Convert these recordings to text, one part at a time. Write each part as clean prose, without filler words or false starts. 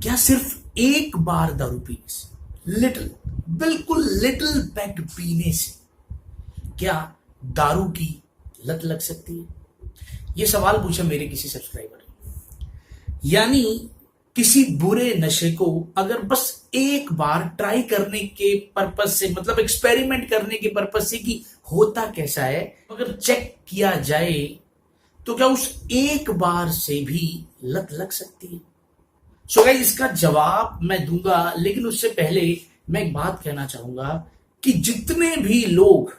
क्या सिर्फ एक बार दारू पीने से, बिल्कुल लिटिल पैक पीने से क्या दारू की लत लग सकती है? यह सवाल पूछा मेरे किसी सब्सक्राइबर ने। यानी किसी बुरे नशे को अगर बस एक बार ट्राई करने के पर्पस से, मतलब एक्सपेरिमेंट करने के पर्पस से कि होता कैसा है, अगर चेक किया जाए तो क्या उस एक बार से भी लत लग सकती है? सो गाइस, इसका जवाब मैं दूंगा, लेकिन उससे पहले मैं एक बात कहना चाहूंगा कि जितने भी लोग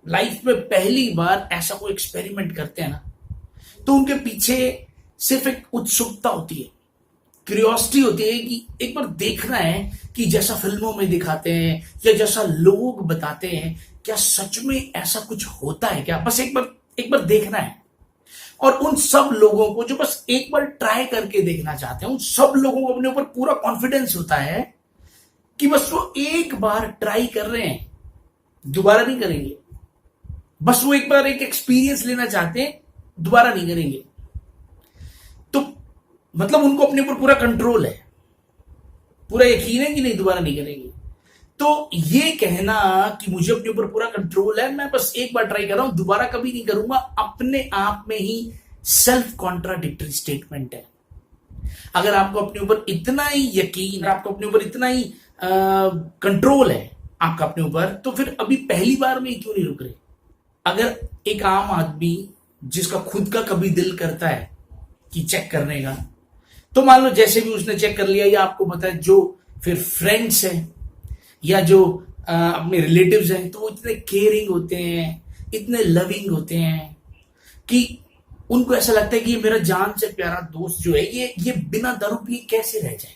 लाइफ में पहली बार ऐसा कोई एक्सपेरिमेंट करते हैं ना, तो उनके पीछे सिर्फ एक उत्सुकता होती है, क्यूरियोसिटी होती है कि एक बार देखना है कि जैसा फिल्मों में दिखाते हैं या जैसा लोग बताते हैं, क्या सच में ऐसा कुछ होता है क्या? बस एक बार देखना है। और उन सब लोगों को जो बस एक बार ट्राई करके देखना चाहते हैं, उन सब लोगों को अपने ऊपर पूरा कॉन्फिडेंस होता है कि बस वो एक बार ट्राई कर रहे हैं, दोबारा नहीं करेंगे। बस वो एक बार एक एक्सपीरियंस लेना चाहते हैं, दोबारा नहीं करेंगे। तो मतलब उनको अपने ऊपर पूरा कंट्रोल है, पूरा यकीन है कि नहीं, दोबारा नहीं करेंगे। तो ये कहना कि मुझे अपने ऊपर पूरा कंट्रोल है, मैं बस एक बार ट्राई कर रहा हूं, दोबारा कभी नहीं करूंगा, अपने आप में ही सेल्फ कॉन्ट्राडिक्टरी स्टेटमेंट है। अगर आपको अपने ऊपर इतना ही यकीन, आपको अपने ऊपर इतना ही कंट्रोल है आपका अपने ऊपर, तो फिर अभी पहली बार में ही क्यों नहीं रुक रहे? अगर एक आम आदमी जिसका खुद का कभी दिल करता है कि चेक करने का, तो मान लो जैसे भी उसने चेक कर लिया, या आपको पता है जो फिर फ्रेंड्स हैं या जो अपने रिलेटिव्स हैं, तो वो इतने केयरिंग होते हैं, इतने लविंग होते हैं कि उनको ऐसा लगता है कि ये मेरा जान से प्यारा दोस्त जो है, ये बिना दारू पिए कैसे रह जाए,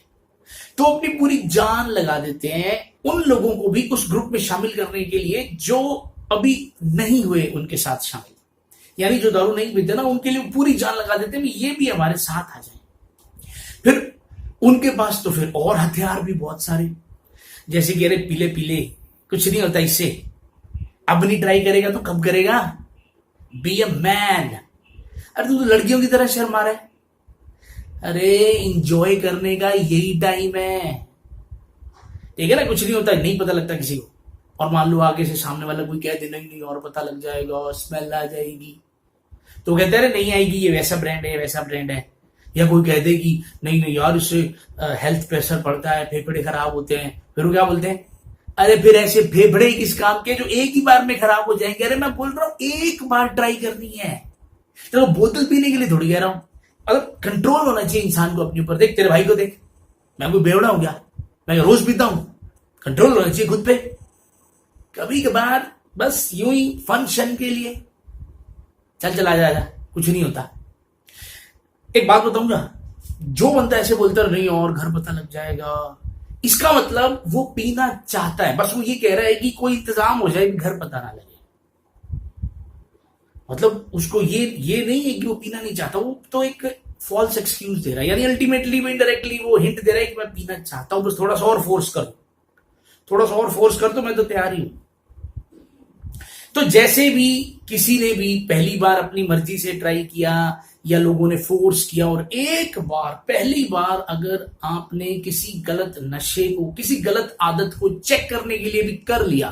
तो अपनी पूरी जान लगा देते हैं उन लोगों को भी उस ग्रुप में शामिल करने के लिए जो अभी नहीं हुए उनके साथ शामिल। यानी जो दारू नहीं पीते ना, उनके लिए पूरी जान लगा देते हैं ये भी हमारे साथ आ जाए। फिर उनके पास तो फिर और हथियार भी बहुत सारे, जैसे कि अरे पीले पीले कुछ नहीं होता इससे, अब नहीं ट्राई करेगा तो कब करेगा, बी अ मैन। अरे तू तो लड़कियों की तरह शर्मा रहा है, अरे इंजॉय करने का यही टाइम है, ठीक है ना, कुछ नहीं होता, नहीं पता लगता किसी को। और मान लो आगे से सामने वाला कोई कह दे नहीं और पता लग जाएगा, स्मेल आ जाएगी, तो कहते हैं नहीं आएगी, ये वैसा ब्रांड है, वैसा ब्रांड है। या कोई कह दे कि नहीं यार इससे हेल्थ पे असर पड़ता है, फेफड़े खराब होते हैं, फिर वो क्या बोलते हैं, अरे फिर ऐसे फेफड़े किस काम के जो एक ही बार में खराब हो जाएंगे। अरे मैं बोल रहा हूं एक बार ट्राई करनी है, चलो बोतल पीने के लिए थोड़ी कह रहा हूं। अगर कंट्रोल होना चाहिए इंसान को अपने ऊपर। देख तेरे भाई को देख, मैं कोई बेवड़ा हूं क्या, मैं रोज पीता हूं? कंट्रोल होना चाहिए खुद पे। कभी कभार बस यूं ही फंक्शन के लिए चल चला जा, कुछ नहीं होता। एक बात बताऊंगा, जो बंदा ऐसे बोलता नहीं और घर पता लग जाएगा, इसका मतलब वो पीना चाहता है, बस वो ये कह रहा है कि कोई इंतजाम हो जाए, घर पता ना लगे। मतलब उसको ये नहीं है कि वो पीना नहीं चाहता, वो तो एक फॉल्स एक्सक्यूज दे रहा है। यानी अल्टीमेटली वो इनडायरेक्टली वो हिंट दे रहा है कि मैं पीना चाहता हूं, बस थोड़ा सा और फोर्स कर, थोड़ा सा और फोर्स कर, तो मैं तो तैयार ही हूं। तो जैसे भी किसी ने भी पहली बार अपनी मर्जी से ट्राई किया या लोगों ने फोर्स किया, और एक बार पहली बार अगर आपने किसी गलत नशे को, किसी गलत आदत को चेक करने के लिए भी कर लिया,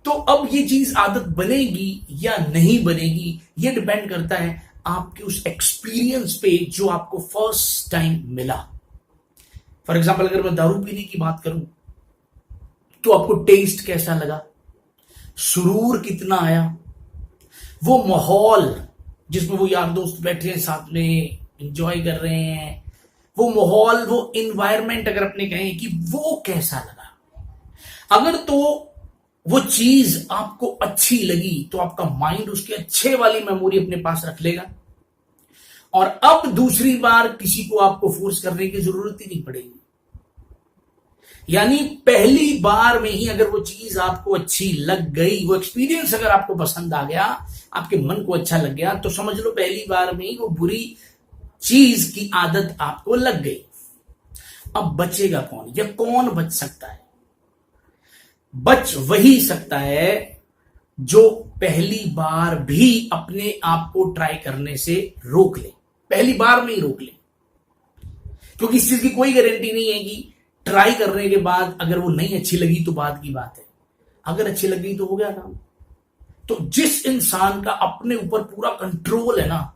तो अब ये चीज आदत बनेगी या नहीं बनेगी, ये डिपेंड करता है आपके उस एक्सपीरियंस पे जो आपको फर्स्ट टाइम मिला। फॉर एग्जाम्पल, अगर मैं दारू पीने की बात करूं, तो आपको टेस्ट कैसा लगा, सुरूर कितना आया, वो माहौल जिसमें वो यार दोस्त बैठे हैं साथ में एंजॉय कर रहे हैं, वो माहौल, वो इन्वायरमेंट अगर अपने कहें कि वो कैसा लगा। अगर तो वो चीज आपको अच्छी लगी तो आपका माइंड उसके अच्छे वाली मेमोरी अपने पास रख लेगा, और अब दूसरी बार किसी को आपको फोर्स करने की जरूरत ही नहीं पड़ेगी। यानी पहली बार में ही अगर वो चीज आपको अच्छी लग गई, वो एक्सपीरियंस अगर आपको पसंद आ गया, आपके मन को अच्छा लग गया, तो समझ लो पहली बार में ही वो बुरी चीज की आदत आपको लग गई। अब बचेगा कौन, या कौन बच सकता है? बच वही सकता है जो पहली बार भी अपने आप को ट्राई करने से रोक ले, पहली बार में ही रोक ले। क्योंकि इस चीज की कोई गारंटी नहीं है कि ट्राई करने के बाद अगर वो नहीं अच्छी लगी तो बात की बात है, अगर अच्छी लग गई तो हो गया काम। तो जिस इंसान का अपने ऊपर पूरा कंट्रोल है ना,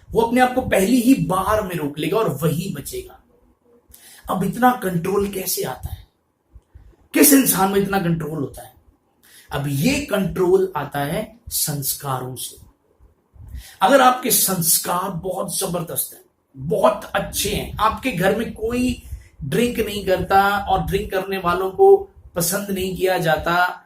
वो अपने आप को पहली ही बार में रोक लेगा और वही बचेगा। अब इतना कंट्रोल कैसे आता है, किस इंसान में इतना कंट्रोल होता है? अब ये कंट्रोल आता है संस्कारों से। अगर आपके संस्कार बहुत जबरदस्त है, बहुत अच्छे हैं, आपके घर में कोई ड्रिंक नहीं करता और ड्रिंक करने वालों को पसंद नहीं किया जाता,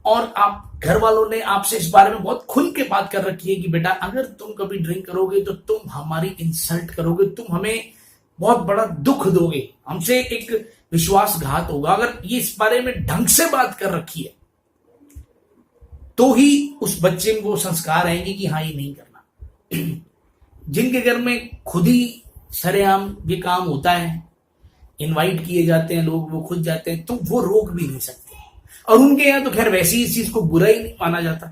और आप घर वालों ने आपसे इस बारे में बहुत खुल के बात कर रखी है कि बेटा अगर तुम कभी ड्रिंक करोगे तो तुम हमारी इंसल्ट करोगे, तुम हमें बहुत बड़ा दुख दोगे, हमसे एक विश्वासघात होगा, अगर ये इस बारे में ढंग से बात कर रखी है तो ही उस बच्चे में वो संस्कार आएंगे कि हाँ ये नहीं करना। जिनके घर में खुद ही सरेआम ये काम होता है, इनवाइट किए जाते हैं लोग, वो खुद जाते हैं, तो वो रोक भी नहीं सकते। और उनके यहाँ तो खैर वैसे ही इस चीज को बुरा ही नहीं माना जाता।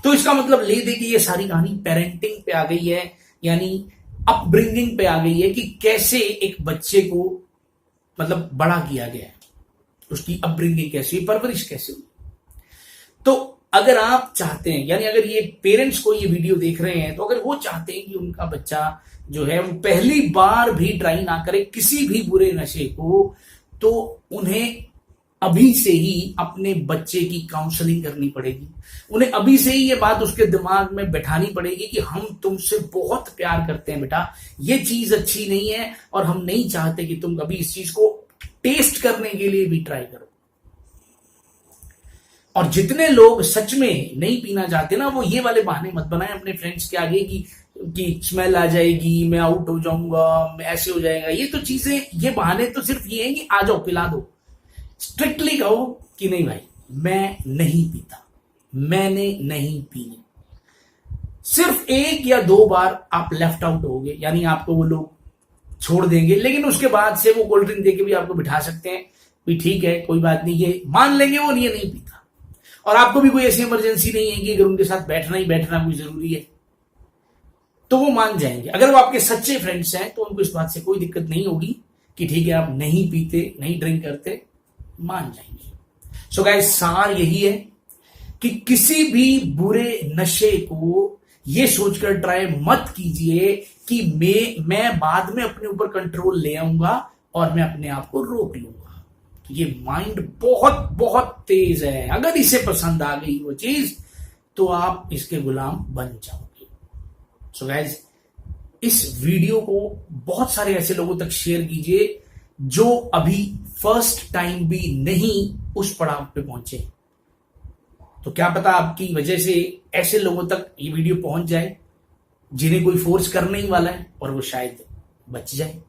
तो इसका मतलब ले दे कि ये सारी कहानी पेरेंटिंग पे आ गई है, यानी अपब्रिंगिंग पे आ गई है कि कैसे एक बच्चे को मतलब बड़ा किया गया है, उसकी अपब्रिंगिंग कैसी, परवरिश कैसे हुई। तो अगर आप चाहते हैं, यानी अगर ये पेरेंट्स को ये वीडियो देख रहे हैं, तो अगर वो चाहते हैं कि उनका बच्चा जो है वो पहली बार भी ट्राई ना करे किसी भी बुरे नशे को, तो उन्हें अभी से ही अपने बच्चे की काउंसलिंग करनी पड़ेगी। उन्हें अभी से ही ये बात उसके दिमाग में बैठानी पड़ेगी कि हम तुमसे बहुत प्यार करते हैं बेटा, ये चीज अच्छी नहीं है और हम नहीं चाहते कि तुम कभी इस चीज को टेस्ट करने के लिए भी ट्राई करो। और जितने लोग सच में नहीं पीना चाहते ना, वो ये वाले बहाने मत बनाएं अपने फ्रेंड्स के आगे कि स्मेल आ जाएगी, मैं आउट हो जाऊंगा, मैं ऐसे हो जाएगा। ये तो चीजें, ये बहाने तो सिर्फ ये हैं कि आ जाओ पिला दो। स्ट्रिक्टली कहो कि नहीं भाई मैं नहीं पीता, मैंने नहीं पीनी। सिर्फ 1 या 2 बार आप लेफ्ट आउट होगे, यानी आपको वो लोग छोड़ देंगे, लेकिन उसके बाद से वो कोल्ड ड्रिंक देके भी आपको बिठा सकते हैं भी ठीक है कोई बात नहीं, ये मान लेंगे वो नहीं पीता। और आपको भी कोई ऐसी इमरजेंसी नहीं है कि अगर उनके साथ बैठना ही बैठना कोई जरूरी है, तो वो मान जाएंगे। अगर वो आपके सच्चे फ्रेंड्स हैं तो उनको इस बात से कोई दिक्कत नहीं होगी कि ठीक है आप नहीं पीते, नहीं ड्रिंक करते, मान जाएंगे। सो गाइस, सार यही है कि किसी भी बुरे नशे को ये सोचकर ट्राई मत कीजिए कि मैं बाद में अपने ऊपर कंट्रोल ले आऊंगा और मैं अपने आप को रोक लूंगा। तो ये माइंड बहुत बहुत तेज है, अगर इसे पसंद आ गई वो चीज तो आप इसके गुलाम बन जाओगे। सो गाइस, इस वीडियो को बहुत सारे ऐसे लोगों तक शेयर कीजिए जो अभी फर्स्ट टाइम भी नहीं उस पड़ाव पे पहुंचे। तो क्या पता आपकी वजह से ऐसे लोगों तक ये वीडियो पहुंच जाए जिन्हें कोई फोर्स करने ही वाला है और वो शायद बच जाए।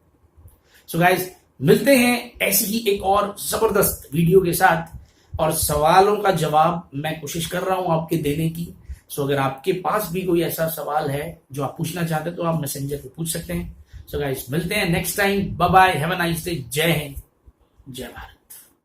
सो गाइस, मिलते हैं ऐसी ही एक और जबरदस्त वीडियो के साथ, और सवालों का जवाब मैं कोशिश कर रहा हूं आपके देने की। सो अगर आपके पास भी कोई ऐसा सवाल है जो आप पूछना चाहते हैं तो आप मैसेंजर पे पूछ सकते हैं। सो गाइस, मिलते हैं next time. Bye bye, have a nice day. Jai Hind, जय भारत।